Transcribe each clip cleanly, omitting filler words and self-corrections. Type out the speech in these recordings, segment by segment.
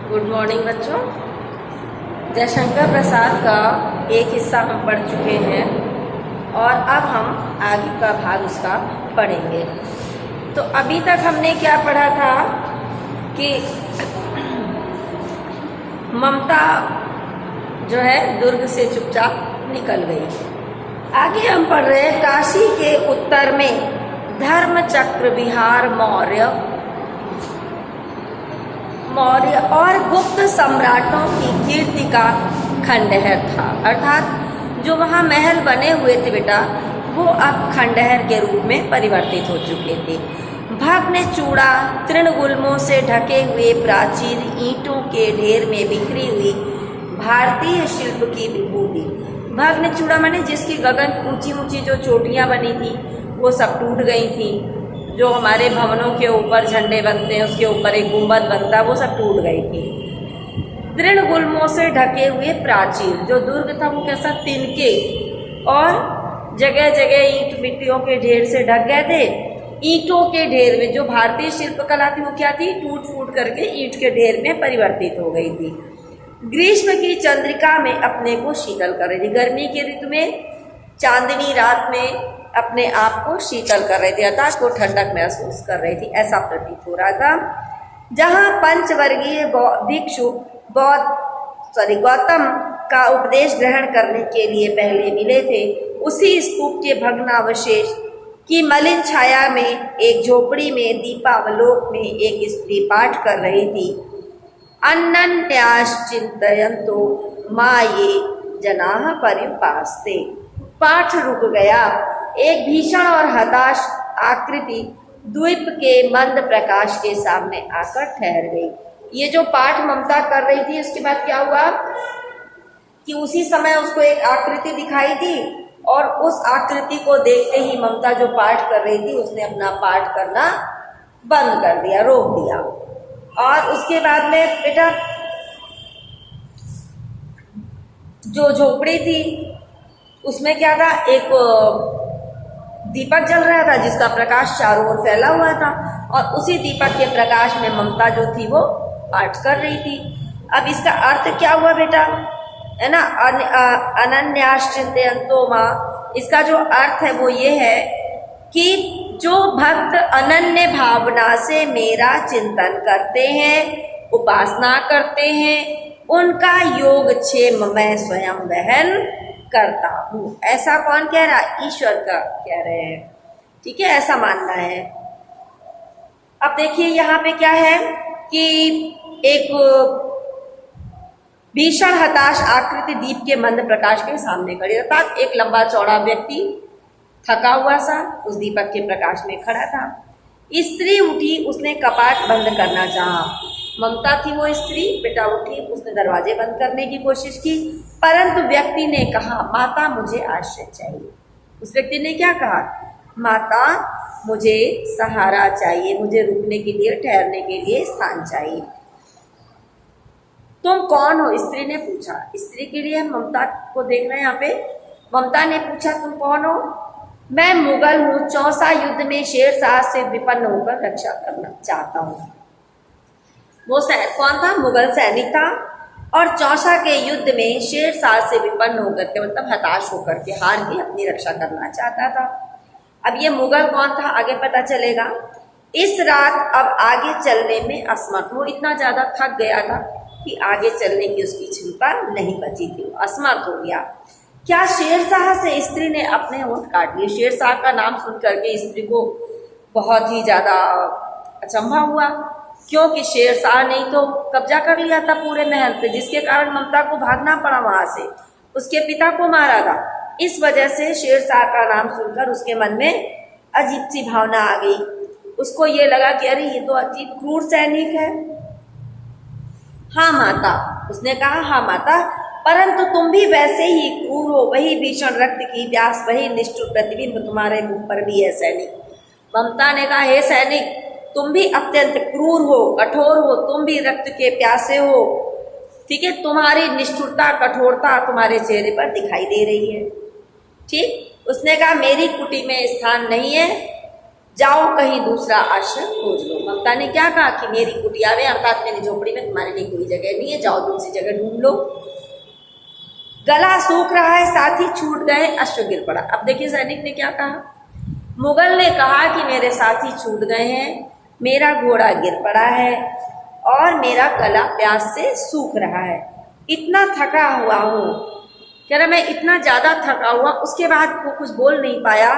Good morning बच्चों। जयशंकर प्रसाद का एक हिस्सा हम पढ़ चुके हैं और अब हम आगे का भाग उसका पढ़ेंगे। तो अभी तक हमने क्या पढ़ा था कि ममता जो है दुर्ग से चुपचाप निकल गई। आगे हम पढ़ रहे हैं काशी के उत्तर में धर्मचक्र विहार मौर्य और गुप्त सम्राटों की कीर्ति का खंडहर था। अर्थात जो वहाँ महल बने हुए थे बेटा, वो अब खंडहर के रूप में परिवर्तित हो चुके थे। भग्न चूड़ा तृणगुल्मों से ढके हुए प्राचीन ईंटों के ढेर में बिखरी हुई भारतीय शिल्प की विभूति। भग्न चूड़ा माने जिसकी गगन ऊंची ऊंची जो चोटियाँ बनी थी वो सब टूट गई थी। जो हमारे भवनों के ऊपर झंडे बनते हैं, उसके ऊपर एक गुंबद बनता है, वो सब टूट गई थी। तृणगुल्मों से ढके हुए प्राचीन जो दुर्ग था वो कैसा तिनके और जगह जगह ईंट मिट्टियों के ढेर से ढक गए थे। ईंटों के ढेर में जो भारतीय शिल्पकला थी वो क्या थी, टूट फूट करके ईंट के ढेर में परिवर्तित हो गई थी। ग्रीष्म की चंद्रिका में अपने को शीतल कर रही थी। गर्मी के ऋतु में चांदनी रात में अपने आप को शीतल कर रहे थे, अर्थात वो ठंडक महसूस कर रही थी, ऐसा प्रतीत हो रहा था। जहाँ पंचवर्गीय भिक्षु गौतम का उपदेश ग्रहण करने के लिए पहले मिले थे, उसी स्तूप के भग्नावशेष की मलिन छाया में एक झोपड़ी में दीपावलोक में एक स्त्री पाठ कर रही थी। अनन्याश्चिन्तयन्तो माये जनाः पर्युपास्ते। पाठ रुक गया। एक भीषण और हताश आकृति द्वीप के मंद प्रकाश के सामने आकर ठहर गई। ये जो पाठ ममता कर रही थी, उसके बाद क्या हुआ कि उसी समय उसको एक आकृति दिखाई दी और उस आकृति को देखते ही ममता जो पाठ कर रही थी उसने अपना पाठ करना बंद कर दिया, रोक दिया। और उसके बाद में बेटा जो झोपड़ी थी उसमें क्या था, एक दीपक जल रहा था जिसका प्रकाश चारों ओर फैला हुआ था और उसी दीपक के प्रकाश में ममता जो थी वो पाठ कर रही थी। अब इसका अर्थ क्या हुआ बेटा, है ना, अनन्याश्चिन्तयन्तो मां। इसका जो अर्थ है वो ये है कि जो भक्त अनन्य भावना से मेरा चिंतन करते हैं, उपासना करते हैं, उनका योगक्षेम मैं स्वयं वहन करता हूँ। ऐसा कौन कह रहा है, ईश्वर का कह रहे हैं। ठीक है, ऐसा मानना है। अब देखिए यहाँ पे क्या है कि एक भीषण हताश आकृति दीप के मंद प्रकाश के सामने खड़ी, अर्थात एक लंबा चौड़ा व्यक्ति थका हुआ सा उस दीपक के प्रकाश में खड़ा था। स्त्री उठी, उसने कपाट बंद करना चाहा। ममता थी वो स्त्री, बेटा उठी, उसने दरवाजे बंद करने की कोशिश की, परंतु व्यक्ति ने कहा, माता मुझे आश्रय चाहिए। उस व्यक्ति ने क्या कहा, माता मुझे सहारा चाहिए, मुझे रुकने के लिए, ठहरने के लिए स्थान चाहिए। तुम कौन हो, स्त्री ने पूछा। स्त्री के लिए ममता को देख रहे हैं यहाँ पे। ममता ने पूछा, तुम कौन हो। मैं मुगल हूँ, चौसा युद्ध में शेरशाह से विपन्न होकर रक्षा करना चाहता हूँ। वो कौन था, मुगल सैनिक था और चौसा के युद्ध में शेरशाह से विपन्न होकर के, मतलब हताश होकर के, हार के अपनी रक्षा करना चाहता था। अब ये मुगल कौन था आगे पता चलेगा। इस रात अब आगे चलने में असमर्थ, वो इतना ज़्यादा थक गया था कि आगे चलने की उसकी क्षमता नहीं बची थी, असमर्थ हो गया। क्या शेरशाह से स्त्री ने अपने होंठ काट लिए। शेरशाह का नाम सुन करके स्त्री को बहुत ही ज़्यादा अचंभा हुआ, क्योंकि शेरशाह ने तो कब्जा कर लिया था पूरे महल पे, जिसके कारण ममता को भागना पड़ा वहां से, उसके पिता को मारा था। इस वजह से शेरशाह का नाम सुनकर उसके मन में अजीब सी भावना आ गई। उसको ये लगा कि अरे ये तो अजीब क्रूर सैनिक है। हाँ माता, उसने कहा, हाँ माता, परंतु तुम भी वैसे ही क्रूर हो, वही भीषण रक्त की प्यास, वही निष्ठुर प्रतिबिंब तुम्हारे मुख पर भी है सैनिक। ममता ने कहा, हे सैनिक, तुम भी अत्यंत क्रूर हो, कठोर हो, तुम भी रक्त के प्यासे हो। ठीक है, तुम्हारी निष्ठुरता, कठोरता तुम्हारे चेहरे पर दिखाई दे रही है। ठीक, उसने कहा, मेरी कुटी में स्थान नहीं है, जाओ कहीं दूसरा आश्रम खोज लो। ममता ने क्या कहा कि मेरी कुटिया में अर्थात मेरी झोपड़ी में तुम्हारे लिए कोई जगह नहीं है, जाओ दूसरी जगह ढूंढ लो। गला सूख रहा है, साथी छूट गए, अश्व गिर पड़ा। अब देखिए सैनिक ने क्या कहा, मुगल ने कहा कि मेरे साथी छूट गए हैं, मेरा घोड़ा गिर पड़ा है और मेरा गला प्यास से सूख रहा है, इतना थका हुआ हूँ। कह रहा मैं इतना ज़्यादा थका हुआ, उसके बाद वो कुछ बोल नहीं पाया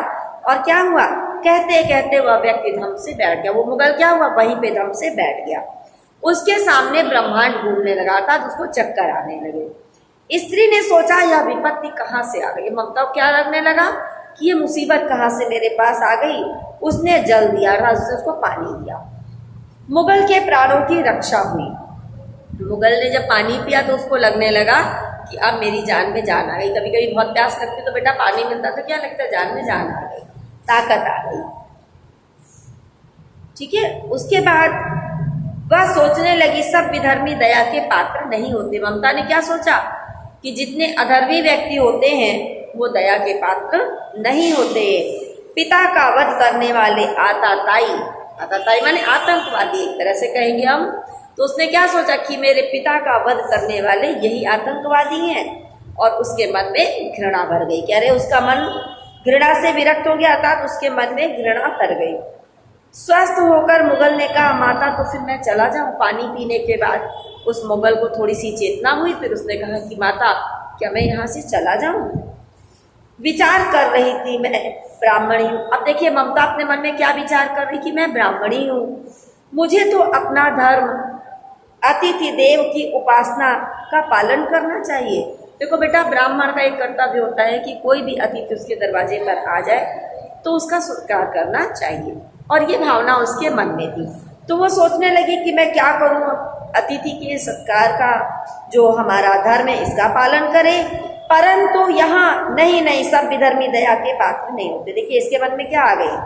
और क्या हुआ, कहते कहते वह व्यक्ति धम से बैठ गया। वो मुगल क्या हुआ, वहीं पे धम से बैठ गया। उसके सामने ब्रह्मांड घूमने लगा था, तो उसको चक्कर आने लगे। स्त्री ने सोचा यह विपत्ति कहाँ से आ गई। ममता को क्या लगने लगा कि ये मुसीबत कहाँ से मेरे पास आ गई। उसने जल दिया, उसको पानी दिया, मुगल के प्राणों की रक्षा हुई। मुगल ने जब पानी पिया तो उसको लगने लगा कि अब मेरी जान में जान आ गई। कभी कभी बहुत प्यास लगती तो बेटा पानी मिलता तो क्या लगता है, जान में जान आ गई, ताकत आ गई। ठीक है, उसके बाद वह सोचने लगी सब विधर्मी दया के पात्र नहीं होते। ममता ने क्या सोचा कि जितने अधर्मी व्यक्ति होते हैं वो दया के पात्र नहीं होते। पिता का वध करने वाले आताताई माने आतंकवादी एक तरह से कहेंगे हम। तो उसने क्या सोचा कि मेरे पिता का वध करने वाले यही आतंकवादी हैं, और उसके मन में घृणा भर गई। कह रहे उसका मन घृणा से विरक्त हो गया, अर्थात उसके मन में घृणा भर गई। स्वस्थ होकर मुगल ने कहा माता तो फिर मैं चला जाऊं। पानी पीने के बाद उस मुगल को थोड़ी सी चेतना हुई, फिर उसने कहा कि माता क्या मैं यहाँ से चला जाऊं। विचार कर रही थी मैं ब्राह्मणी हूँ। अब देखिए ममता अपने मन में क्या विचार कर रही कि मैं ब्राह्मणी हूँ, मुझे तो अपना धर्म अतिथि देव की उपासना का पालन करना चाहिए। देखो बेटा ब्राह्मण का एक कर्तव्य होता है कि कोई भी अतिथि उसके दरवाजे पर आ जाए तो उसका सत्कार करना चाहिए, और ये भावना उसके मन में थी। तो वो सोचने लगी कि मैं क्या करूँ, अतिथि के सत्कार का जो हमारा धर्म है इसका पालन करें, परंतु यहाँ नहीं सब विधर्मी दया के पात्र नहीं होते। देखिए इसके मन में क्या आ गई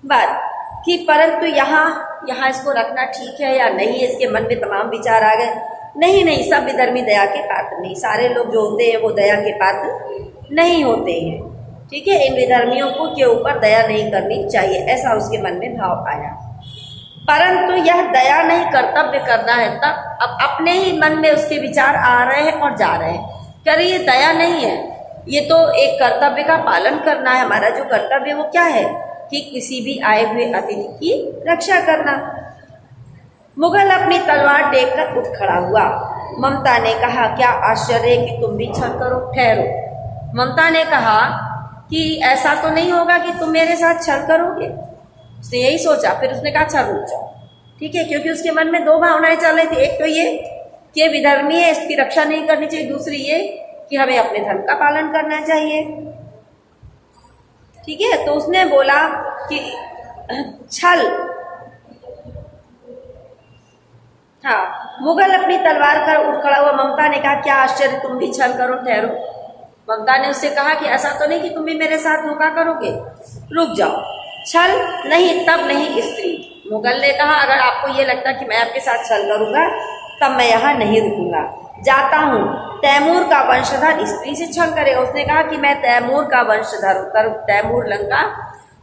बात कि परंतु यहाँ इसको रखना ठीक है या नहीं, इसके मन में तमाम विचार आ गए। नहीं सब विधर्मी दया के पात्र नहीं, सारे लोग जो होते हैं वो दया के पात्र नहीं होते हैं। ठीक है, इन विधर्मियों को के ऊपर दया नहीं करनी चाहिए, ऐसा उसके मन में भाव आया। परंतु यह दया नहीं कर्तव्य करना है। तब अब अपने ही मन में उसके विचार आ रहे हैं और जा रहे हैं। कह रही ये दया नहीं है, ये तो एक कर्तव्य का पालन करना है। हमारा जो कर्तव्य है वो क्या है कि किसी भी आए हुए अतिथि की रक्षा करना। मुगल अपनी तलवार टेककर उठ खड़ा हुआ। ममता ने कहा क्या आश्चर्य कि तुम भी छल करो। ठहरो, ममता ने कहा कि ऐसा तो नहीं होगा कि तुम मेरे साथ छल करोगे। उसने यही सोचा, फिर उसने कहा अच्छा रुक जाओ। ठीक है, क्योंकि उसके मन में दो भावनाएं चल रही थी। एक तो ये कि विधर्मी है, इसकी रक्षा नहीं करनी चाहिए, दूसरी ये कि हमें अपने धर्म का पालन करना चाहिए। ठीक है, तो उसने बोला कि छल, हाँ, मुगल अपनी तलवार कर उठ खड़ा हुआ। ममता ने कहा क्या आश्चर्य तुम भी छल करो। ठहरो, ममता ने उससे कहा कि ऐसा तो नहीं कि तुम भी मेरे साथ धोखा करोगे, रुक जाओ। छल नहीं, तब नहीं स्त्री। मुगल ने कहा अगर आपको ये लगता कि मैं आपके साथ छल करूंगा तब मैं यहाँ नहीं रुकूंगा, जाता हूँ। तैमूर का वंशधर स्त्री से छल करेगा। उसने कहा कि मैं तैमूर का वंशधर हूँ, तैमूर लंका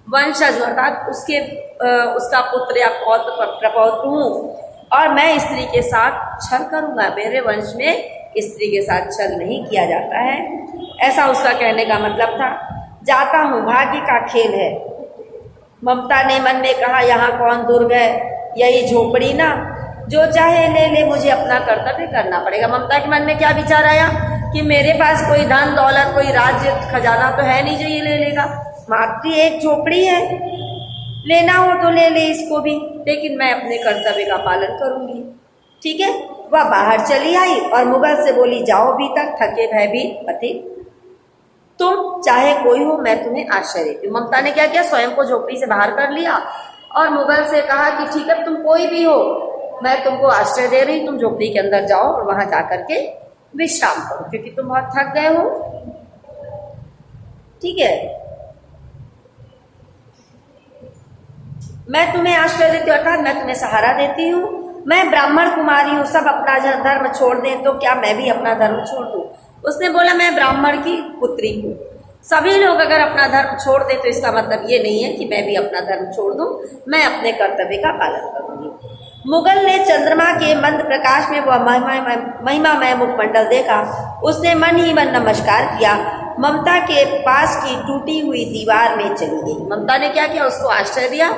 वंशज अर्थात उसका पुत्र या पौत्र प्रपौत्र हूँ, और मैं स्त्री के साथ छल करूंगा। मेरे वंश में स्त्री के साथ छल नहीं किया जाता है, ऐसा उसका कहने का मतलब था। जाता हूँ, भाग्य का खेल है। ममता ने मन में कहा यहाँ कौन दुर्ग है, यही झोपड़ी ना, जो चाहे ले ले, मुझे अपना कर्तव्य करना पड़ेगा। ममता के मन में क्या विचार आया कि मेरे पास कोई धन दौलत कोई राज्य खजाना तो है नहीं जो ये ले लेगा, मात्र एक झोपड़ी है, लेना हो तो ले ले इसको भी, लेकिन मैं अपने कर्तव्य का पालन करूंगी। ठीक है, वह बाहर चली आई और मुगल से बोली जाओ भीतर, थके भयभीत पति तुम चाहे कोई हो मैं तुम्हें आश्रय देती हूँ। ममता ने क्या किया, स्वयं को झोपड़ी से बाहर कर लिया और मुगल से कहा कि ठीक है तुम कोई भी हो, मैं तुमको आश्रय दे रही, तुम झोपड़ी के अंदर जाओ और वहां जाकर के विश्राम करो, क्योंकि तुम बहुत थक गए हो। ठीक है, मैं तुम्हें आश्रय देती हूँ, अर्थात मैं तुम्हें सहारा देती हूँ। मैं ब्राह्मण कुमारी हूँ, सब अपना धर्म छोड़ दें तो क्या मैं भी अपना धर्म छोड़ दूँ। उसने बोला मैं ब्राह्मण की पुत्री हूँ, सभी लोग अगर अपना धर्म छोड़ दें तो इसका मतलब ये नहीं है कि मैं भी अपना धर्म छोड़ दूं, मैं अपने कर्तव्य का पालन करूंगी। मुगल ने चंद्रमा के मंद प्रकाश में वह महिमामय मुखमंडल देखा। उसने मन ही मन नमस्कार किया। ममता के पास की टूटी हुई दीवार में चली गई। ममता ने क्या किया, उसको आश्रय दिया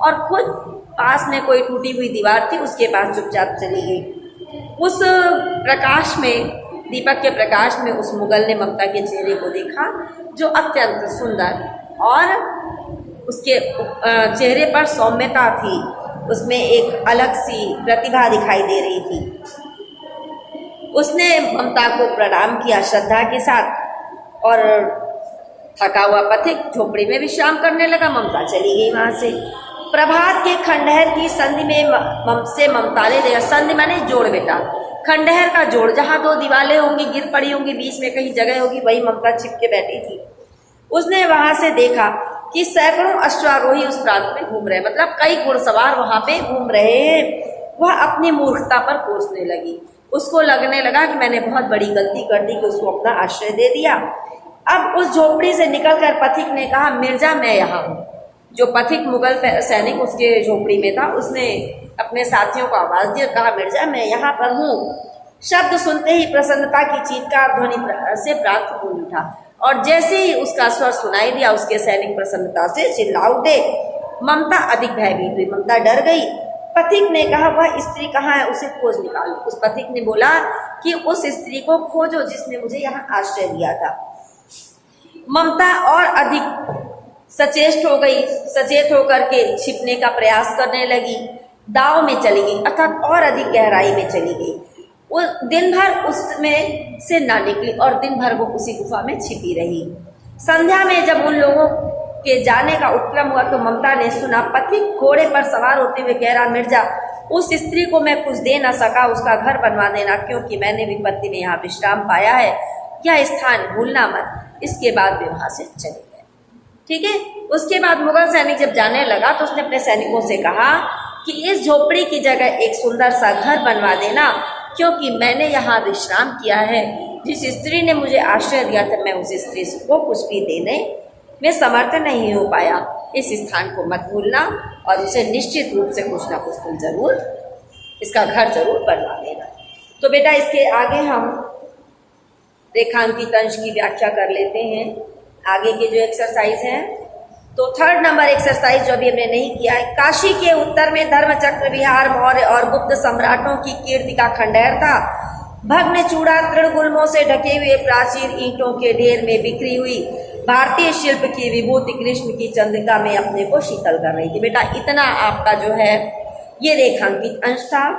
और खुद पास में कोई टूटी हुई दीवार थी, उसके पास चुपचाप चली गई। उस प्रकाश में, दीपक के प्रकाश में उस मुगल ने ममता के चेहरे को देखा जो अत्यंत सुंदर, और उसके चेहरे पर सौम्यता थी, उसमें एक अलग सी प्रतिभा दिखाई दे रही थी। उसने ममता को प्रणाम किया श्रद्धा के साथ और थका हुआ पथिक झोपड़ी में विश्राम करने लगा। ममता चली गई वहां से। प्रभात के खंडहर की संधि में ममता ने देखा। संधि माने जोड़ बेटा, खंडहर का जोड़, जहां दो दीवारें होंगी, गिर पड़ी होंगी, बीच में कहीं जगह होगी, वही ममता छिप के बैठी थी। उसने वहां से देखा कि सैकड़ों अश्वारोही उस प्रांत में घूम रहे, मतलब कई घुड़सवार वहां पे घूम रहे हैं। वह अपनी मूर्खता पर कोसने लगी। उसको लगने लगा कि मैंने बहुत बड़ी गलती कर दी कि उसको अपना आश्रय दे दिया। अब उस झोपड़ी से निकलकर पथिक ने कहा, मिर्जा मैं यहाँ हूँ। जो पथिक मुगल सैनिक उसके झोपड़ी में था, उसने अपने साथियों को आवाज दी, कहा मिर्जा मैं यहाँ पर हूँ। शब्द सुनते ही प्रसन्नता की चीत्कार ध्वनि से प्राप्त हो उठा, और जैसे ही उसका स्वर सुनाई दिया, उसके सैनिक प्रसन्नता से चिल्ला उठे। ममता अधिक भयभीत हुई, ममता डर गई। पथिक ने कहा, वह स्त्री कहाँ है, उसे खोज निकालो। उस पथिक ने बोला कि उस स्त्री को खोजो जिसने मुझे यहाँ आश्रय दिया था। ममता और अधिक सचेत हो गई, सचेत होकर के छिपने का प्रयास करने लगी, दाव में चली गई, अर्थात और अधिक गहराई में चली गई। वो दिन भर उसमें से ना निकली और दिन भर वो उसी गुफा में छिपी रही। संध्या में जब उन लोगों के जाने का उपक्रम हुआ तो ममता ने सुना पथिक घोड़े पर सवार होते हुए कह रहा, मिर्जा उस स्त्री को मैं कुछ दे ना सका, उसका घर बनवा देना, क्योंकि मैंने विपत्ति में यहाँ विश्राम पाया है। यह स्थान भूलना मत। इसके बाद वे वहां से चले गए। ठीक है। उसके बाद मुगल सैनिक जब जाने लगा तो उसने अपने सैनिकों से कहा कि इस झोपड़ी की जगह एक सुंदर सा घर बनवा देना, क्योंकि मैंने यहाँ विश्राम किया है। जिस स्त्री ने मुझे आश्रय दिया था, मैं उस स्त्री को कुछ भी देने में समर्थ नहीं हो पाया। इस स्थान को मत भूलना और उसे निश्चित रूप से कुछ ना कुछ तुम जरूर, इसका घर जरूर बनवा देना। तो बेटा इसके आगे हम रेखांकित अंश की व्याख्या कर लेते हैं। आगे के जो एक्सरसाइज हैं, तो 3rd नंबर एक्सरसाइज जो अभी हमने नहीं किया है, काशी के उत्तर में धर्मचक्र विहार मौर्य और गुप्त सम्राटों की कीर्ति का खंडहर था। भग्न चूड़ा तृणगुल्मों से ढके हुए प्राचीन ईंटों के ढेर में बिखरी हुई भारतीय शिल्प की विभूति ग्रीष्म की चंद्रिका में अपने को शीतल कर रही थी। बेटा इतना आपका जो है ये रेखांकित अंश था।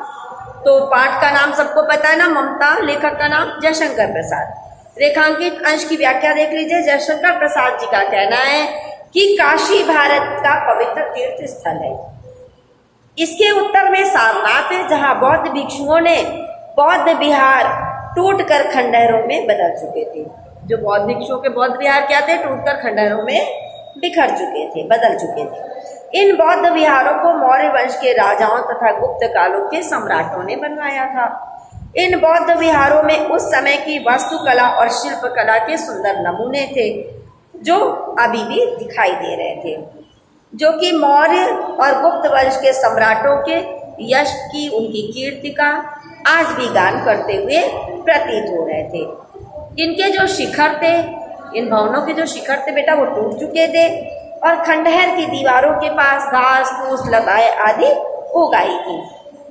तो पाठ का नाम सबको पता है ना, ममता, लेखक का नाम जयशंकर प्रसाद। रेखांकित अंश की व्याख्या देख लीजिए। जयशंकर प्रसाद जी का कहना है कि काशी भारत का पवित्र तीर्थ स्थल है। इसके उत्तर में सारनाथ है, जहां बौद्ध भिक्षुओं ने बौद्ध विहार टूटकर खंडहरों में बदल चुके थे। जो बौद्ध भिक्षुओं के बौद्ध विहार क्या थे, टूटकर खंडहरों में बिखर चुके थे, बदल चुके थे। इन बौद्ध विहारों को मौर्य वंश के राजाओं तथा गुप्त कालों के सम्राटों ने बनवाया था। इन बौद्ध विहारों में उस समय की वास्तुकला और शिल्पकला के सुंदर नमूने थे, जो अभी भी दिखाई दे रहे थे, जो कि मौर्य और गुप्त वंश के सम्राटों के यश की, उनकी कीर्ति का आज भी गान करते हुए प्रतीत हो रहे थे। इनके जो शिखर थे, इन भवनों के जो शिखर थे बेटा, वो टूट चुके थे और खंडहर की दीवारों के पास घास फूस लताएं आदि उग आई थी।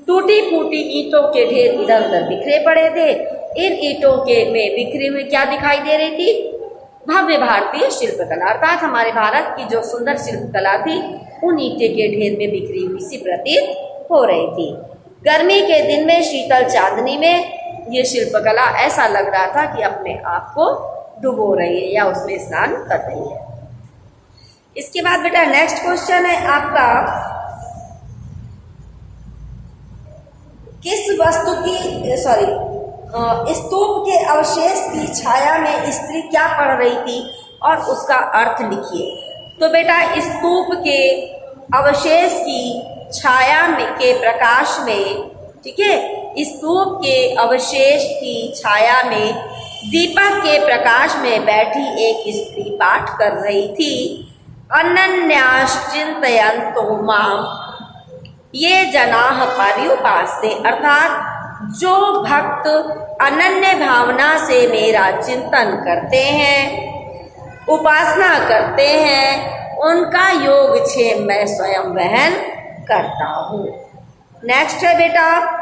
टूटी फूटी ईंटों के ढेर इधर उधर बिखरे पड़े थे। इन ईंटों के में बिखरी हुई क्या दिखाई दे रही थी, भव्य भारतीय शिल्पकला, अर्थात हमारे भारत की जो सुंदर शिल्पकला थी, उन ईंटे के ढेर में बिखरी हुई सी प्रतीत हो रही थी। गर्मी के दिन में शीतल चांदनी में ये शिल्पकला ऐसा लग रहा था कि अपने आप को डुबो रही है या उसमें स्नान कर रही है। इसके बाद बेटा नेक्स्ट क्वेश्चन है आपका, किस वस्तु की स्तूप के अवशेष की छाया में स्त्री क्या पढ़ रही थी और उसका अर्थ लिखिए। तो बेटा स्तूप के अवशेष की छाया में के प्रकाश में, ठीक है, स्तूप के अवशेष की छाया में दीपक के प्रकाश में बैठी एक स्त्री पाठ कर रही थी। अनन्याश्चिन्तयन्तो माम ये जनाः पर्युपासते, अर्थात जो भक्त अनन्य भावना से मेरा चिंतन करते हैं, उपासना करते हैं, उनका योगक्षेम मैं स्वयं वहन करता हूँ। नेक्स्ट है बेटा,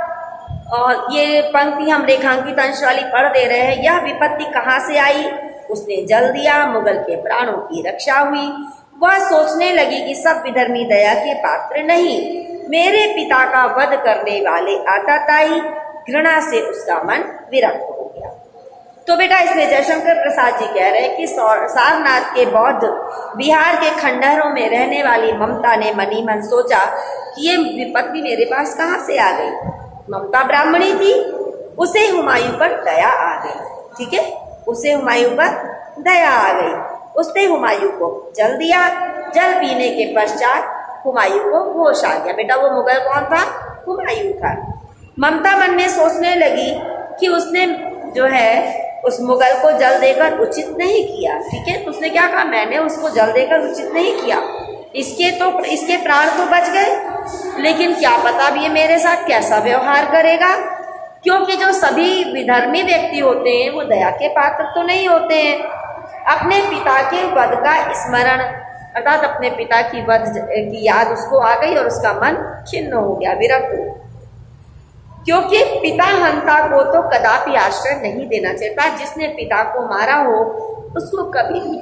और ये पंक्ति हम रेखांकित अंश वाली पढ़ दे रहे हैं। यह विपत्ति कहाँ से आई? उसने जल दिया, मुगल के प्राणों की रक्षा हुई। वह सोचने लगी कि सब विधर्मी दया के पात्र नहीं, मेरे पिता का वध करने वाले आताताई, घृणा से उसका मन विरक्त हो गया। तो बेटा इसमें जयशंकर प्रसाद जी कह रहे हैं कि सारनाथ के बौद्ध बिहार के खंडहरों में रहने वाली ममता ने मनी मन सोचा कि ये विपत्ति मेरे पास कहाँ से आ गई। ममता ब्राह्मणी थी, उसे हुमायूं पर दया आ गई। ठीक है, उसे हुमायूं पर दया आ गई। उसने हुमायूं को जल दिया। जल पीने के पश्चात हुमायूं को होश आ गया। बेटा वो मुगल कौन था? हुमायूं था। ममता मन में सोचने लगी कि उसने जो है उस मुगल को जल देकर उचित नहीं किया। ठीक है, तो उसने क्या कहा? मैंने उसको जल देकर उचित नहीं किया। इसके प्राण तो बच गए, लेकिन क्या पता अब ये मेरे साथ कैसा व्यवहार करेगा, क्योंकि जो सभी विधर्मी व्यक्ति होते हैं वो दया के पात्र तो नहीं होते हैं। अपने पिता के वध का स्मरण, अर्थात अपने पिता की वध की याद उसको आ गई और उसका मन खिन्न हो गया, विरक्त हो। क्योंकि पिता हंता को तो कदापि आश्रय नहीं देना चाहिए। जिसने पिता को मारा हो उसको कभी भी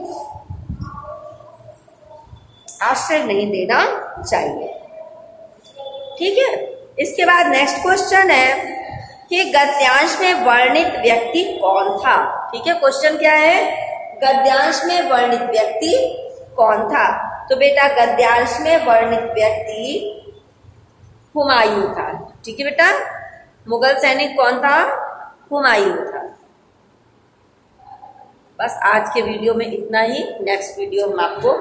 आश्रय नहीं देना चाहिए। ठीक है, इसके बाद नेक्स्ट क्वेश्चन है कि गद्यांश में वर्णित व्यक्ति कौन था। ठीक है, क्वेश्चन क्या है? गद्यांश में वर्णित व्यक्ति कौन था? तो बेटा गद्यांश में वर्णित व्यक्ति हुमायूं था। ठीक है बेटा, मुगल सैनिक कौन था? हुमायूं था। बस आज के वीडियो में इतना ही। नेक्स्ट वीडियो हम आपको